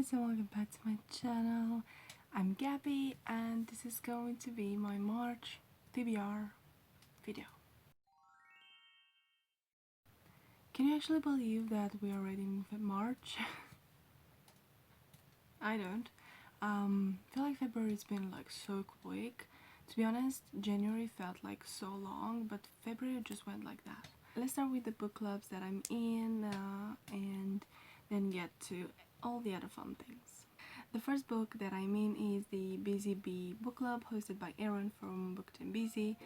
guys, and welcome back to my channel. I'm Gabby and this is going to be my March TBR video. Can you actually believe that we are already in March? I don't. I feel like February's been like so quick. To be honest, January felt like so long, but February just went like that. Let's start with the book clubs that I'm in and then get to all the other fun things. The first book that I'm in is the Busy Bee book club hosted by Adrian from Book Team Busy.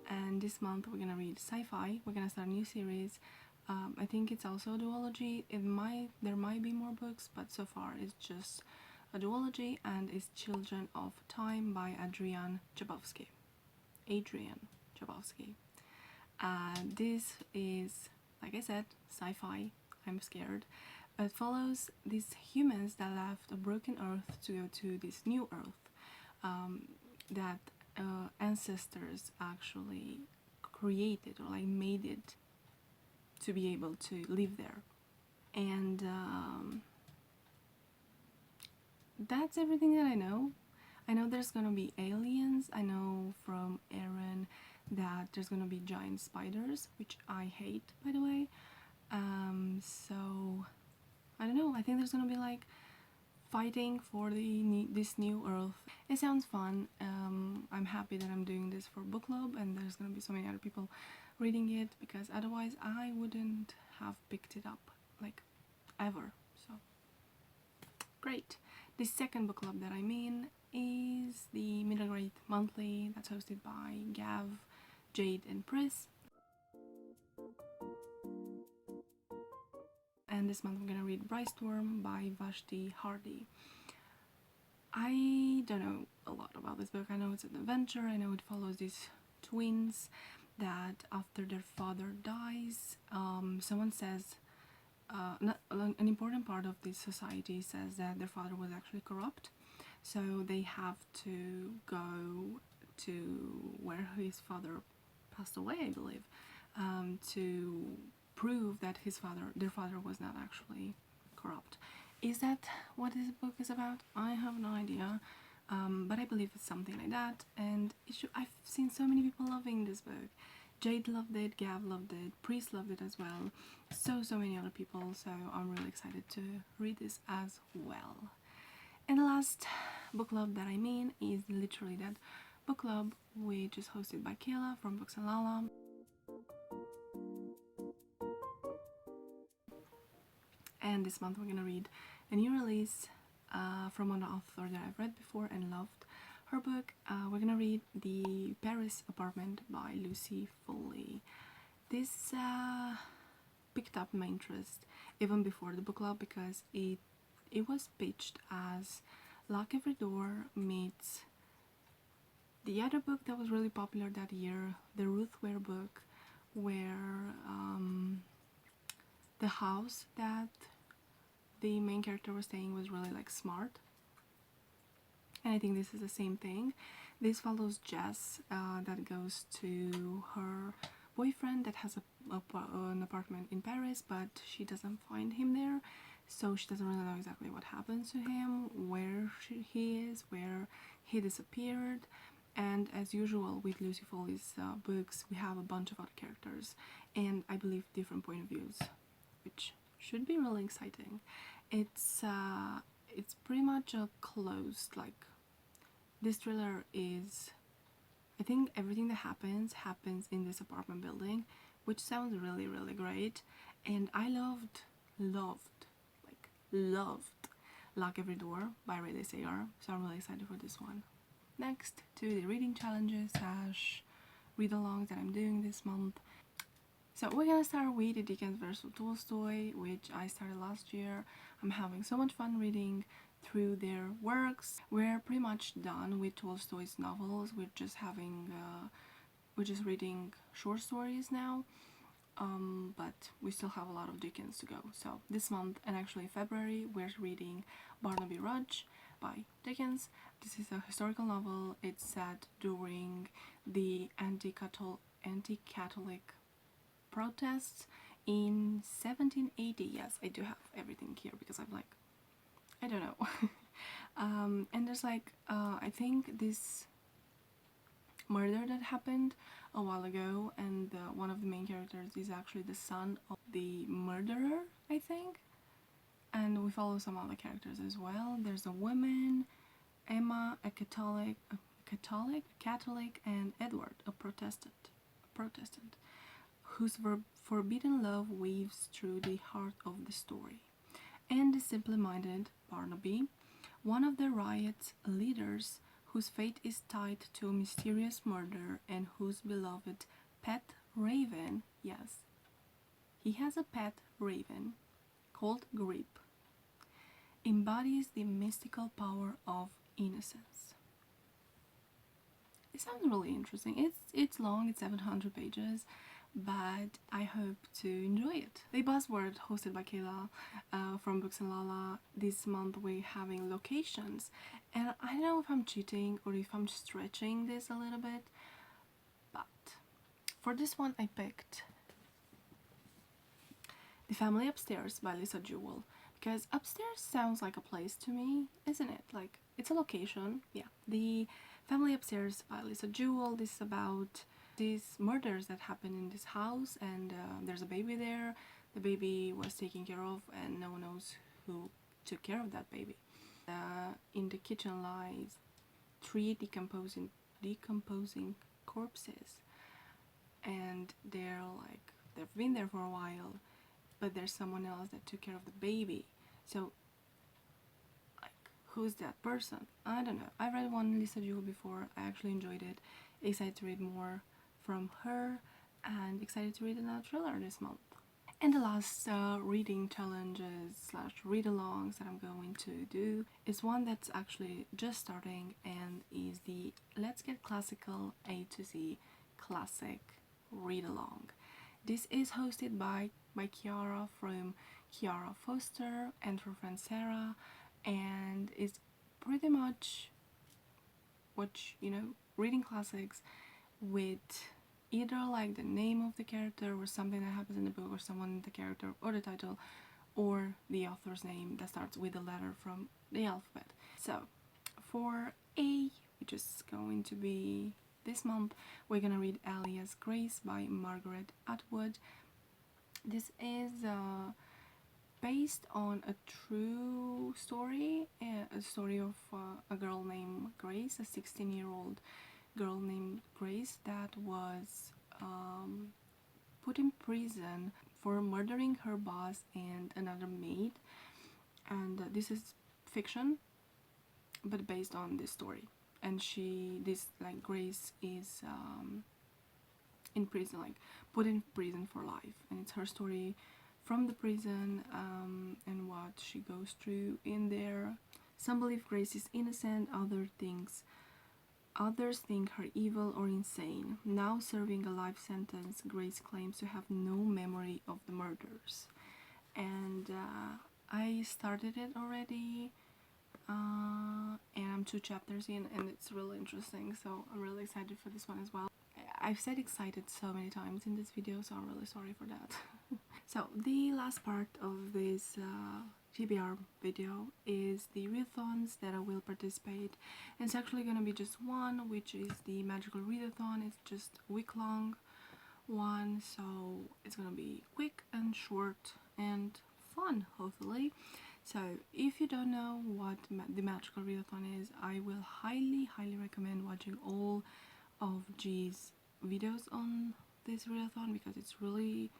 And this month we're gonna read sci-fi. We're gonna start a new series. I think it's also a duology. There might be more books, but so far it's just a duology, and it's Children of Time by Adrian Czebowski. This is, like I said, sci-fi. I'm scared. It follows these humans that left a broken Earth to go to this new Earth that ancestors actually created or like made it to be able to live there. And that's everything that I know. I know there's gonna be aliens. I know from Aaron that there's gonna be giant spiders, which I hate, by the way. So I don't know. I think there's gonna be like fighting for this new Earth. It sounds fun. I'm happy that I'm doing this for book club, and there's gonna be so many other people reading it, because otherwise I wouldn't have picked it up like ever. So great. The second book club that I'm in is the Middle Grade Monthly that's hosted by Gav, Jade and Pris. And this month I'm gonna read Brightstorm by Vashti Hardy. I don't know a lot about this book. I know it's an adventure. I know it follows these twins that after their father dies, someone says, an important part of this society says that their father was actually corrupt, so they have to go to where his father passed away, I believe, to prove that their father was not actually corrupt. Is that what this book is about? I have no idea, but I believe it's something like that, and I've seen so many people loving this book. Jade loved it, Gav loved it, Priest loved it as well, so many other people, so I'm really excited to read this as well. And the last book club that I'm in is literally that book club, which is hosted by Kayla from Books and Lala. And this month we're gonna read a new release from an author that I've read before and loved her book. We're gonna read The Paris Apartment by Lucy Foley. This picked up my interest even before the book club, because it was pitched as Lock Every Door meets the other book that was really popular that year, the Ruth Ware book, where the house that the main character was staying was really like smart. And I think this is the same thing. This follows Jess that goes to her boyfriend that has an apartment in Paris, but she doesn't find him there, so she doesn't really know exactly what happens to him, where he is, where he disappeared. And as usual with Lucy Foley's books, we have a bunch of other characters and I believe different point of views, which should be really exciting. It's pretty much a closed, like, this thriller is, I think everything that happens in this apartment building, which sounds really great. And I loved Lock Every Door by Riley Sagar, so I'm really excited for this one. Next to the reading challenges / read-alongs that I'm doing this month. So we're gonna start with the Dickens versus Tolstoy, which I started last year. I'm having so much fun reading through their works. We're pretty much done with Tolstoy's novels. We're just reading short stories now, but we still have a lot of Dickens to go. So this month, and actually February, we're reading Barnaby Rudge by Dickens. This is a historical novel. It's set during the anti-Catholic protests in 1780. Yes, I do have everything here because I'm like, I don't know. And there's like, I think this murder that happened a while ago, and one of the main characters is actually the son of the murderer, I think. And we follow some other characters as well. There's a woman, Emma, a Catholic, and Edward, a Protestant, whose forbidden love weaves through the heart of the story. And the simple-minded Barnaby, one of the riot's leaders, whose fate is tied to a mysterious murder and whose beloved pet raven, yes, he has a pet raven called Grip, embodies the mystical power of innocence. It sounds really interesting. It's long, it's 700 pages, but I hope to enjoy it. The Buzzword, hosted by Kayla from Books and Lala. This month we're having locations, and I don't know if I'm cheating or if I'm stretching this a little bit, but for this one I picked The Family Upstairs by Lisa Jewell, because upstairs sounds like a place to me, isn't it? Like, it's a location. Yeah, The Family Upstairs by Lisa Jewell. This is about these murders that happen in this house, and there's a baby there. The baby was taken care of, and no one knows who took care of that baby. In the kitchen lies 3 decomposing corpses, and they've been there for a while, but there's someone else that took care of the baby. So, like, who's that person? I don't know. I read one Lisa Jewell before. I actually enjoyed it. Excited to read more from her, and excited to read another thriller this month. And the last reading challenges / read-alongs that I'm going to do is one that's actually just starting, and is the Let's Get Classical A to Z Classic Read-along. This is hosted by Kiara from Kiara Foster and her friend Sarah, and it's pretty much reading classics with either like the name of the character or something that happens in the book, or someone in the character or the title, or the author's name that starts with a letter from the alphabet. So for A, which is going to be this month, we're gonna read Alias Grace by Margaret Atwood. This is based on a true story, a story of a girl named Grace, a 16-year-old girl named Grace that was put in prison for murdering her boss and another maid. And this is fiction, but based on this story. And Grace is in prison, like put in prison for life, and it's her story from the prison, and what she goes through in there. Some believe Grace is innocent, others think her evil or insane. Now serving a life sentence, Grace claims to have no memory of the murders. And I started it already, and I'm 2 chapters in, and it's really interesting, so I'm really excited for this one as well. I've said excited so many times in this video, so I'm really sorry for that. So the last part of this TBR video is the readathons that I will participate. And it's actually gonna be just one, which is the Magical Readathon. It's just a week-long one, so it's gonna be quick and short and fun, hopefully. So if you don't know what the Magical Readathon is, I will highly recommend watching all of G's videos on this readathon, because it's really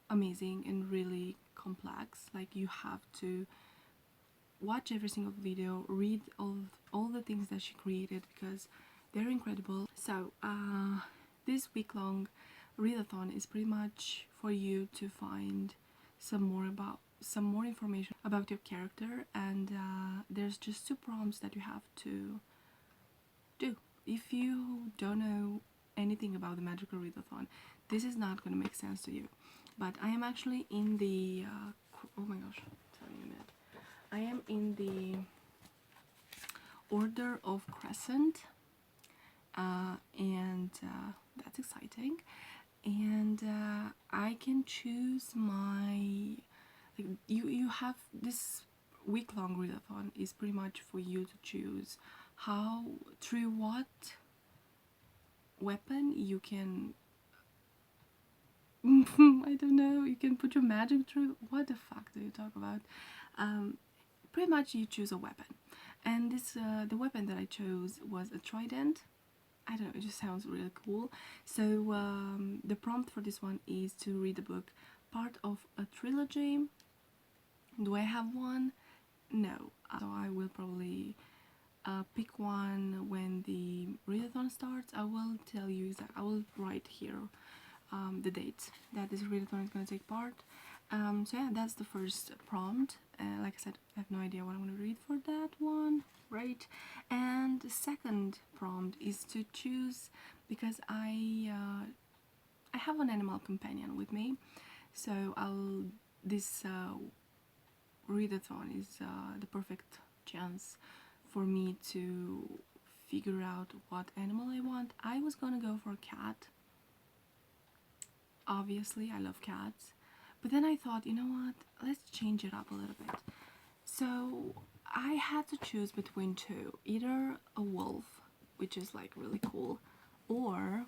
amazing and really complex. Like, you have to watch every single video, read all the things that she created, because they're incredible. So this week-long readathon is pretty much for you to find some more information about your character, and there's just 2 prompts that you have to do. If you don't know anything about the Magical Readathon, this is not going to make sense to you. But I am actually in the oh my gosh, tell me a minute. I am in the Order of Crescent, and that's exciting. and I can choose my, like, you have this week-long readathon is pretty much for you to choose how, through what weapon you can I don't know, you can put your magic through. What the fuck do you talk about? Pretty much you choose a weapon, and this the weapon that I chose was a trident. I don't know, it just sounds really cool. So the prompt for this one is to read the book, part of a trilogy. Do I have one? No. So I will probably pick one when the readathon starts. I will tell you exactly, I will write here the dates that this readathon is going to take part. So yeah, that's the first prompt. Like I said, I have no idea what I'm going to read for that one, right? And the second prompt is to choose, because I have an animal companion with me, so this readathon is the perfect chance for me to figure out what animal I want. I was gonna go for a cat. Obviously, I love cats. But then I thought, you know what, let's change it up a little bit. So I had to choose between two. Either a wolf, which is like really cool, or,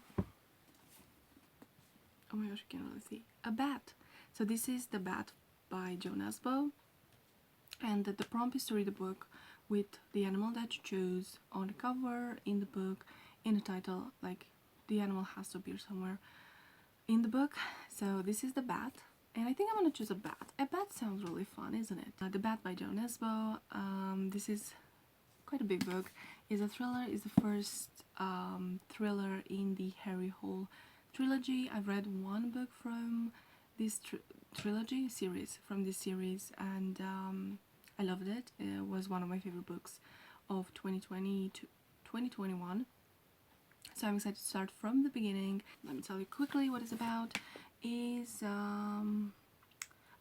oh my gosh, you can't really see, a bat. So this is The Bat by Joe Nesbo. And the prompt is to read the book with the animal that you choose on the cover, in the book, in the title, like the animal has to appear somewhere in the book. So this is the bat, and I think I'm gonna choose a bat. A bat sounds really fun, isn't it? The Bat by Joe Nesbo. This is quite a big book. It's a thriller. It's the first thriller in the Harry Hole trilogy. I've read one book from this trilogy series, from this series, and I loved it. It was one of my favorite books of 2020 to 2021. So I'm excited to start from the beginning. Let me tell you quickly what it's about. Is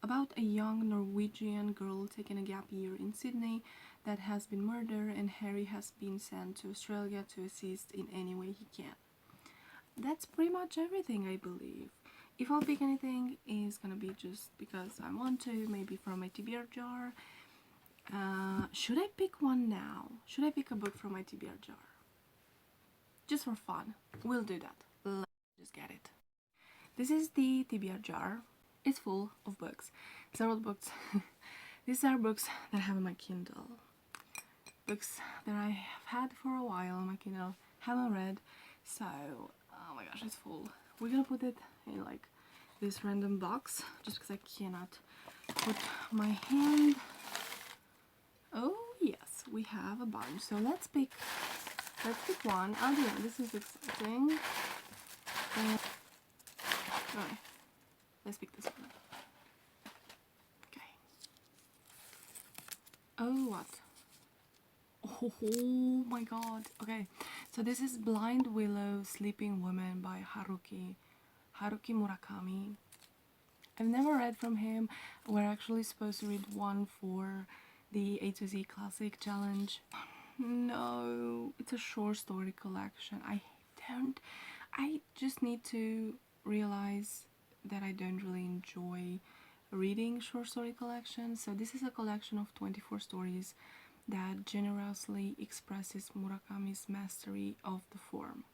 about a young Norwegian girl taking a gap year in Sydney that has been murdered, and Harry has been sent to Australia to assist in any way he can. That's pretty much everything, I believe. If I'll pick anything, it's gonna be just because I want to, maybe from my TBR jar. Should I pick one now? Should I pick a book from my TBR jar? Just for fun. We'll do that. Let's just get it. This is the TBR jar. It's full of books. Several books. These are books that I have on my Kindle. Books that I have had for a while on my Kindle. Haven't read. So, oh my gosh, it's full. We're gonna put it in like this random box, just because I cannot put my hand. Oh yes, we have a bunch. So let's pick one. Oh yeah, this is exciting. Alright, let's pick this one. Okay. Oh, what? Oh my god. Okay, so this is Blind Willow, Sleeping Woman by Haruki Murakami. I've never read from him. We're actually supposed to read one for the A to Z Classic Challenge. No, it's a short story collection. I just need to realize that I don't really enjoy reading short story collections. So this is a collection of 24 stories that generously expresses Murakami's mastery of the form.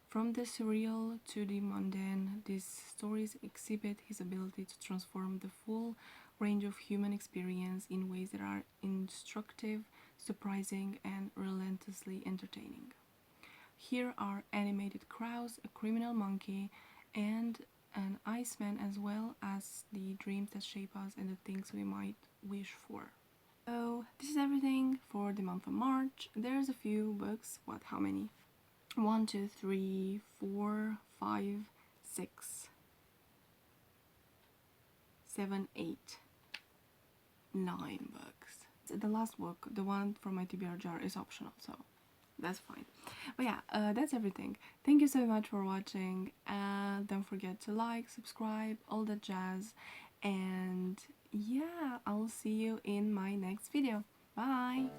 From the surreal to the mundane, these stories exhibit his ability to transform the full range of human experience in ways that are instructive, surprising, and relentlessly entertaining. Here are animated crows, a criminal monkey, and an iceman, as well as the dreams that shape us and the things we might wish for. So this is everything for the month of March. There's a few books. What? How many? 1, 2, 3, 4, 5, 6, 7, 8, 9 books. The last book, the one from my TBR jar, is optional, so that's fine. But yeah, that's everything. Thank you so much for watching. Don't forget to like, subscribe, all that jazz. And yeah, I'll see you in my next video. Bye!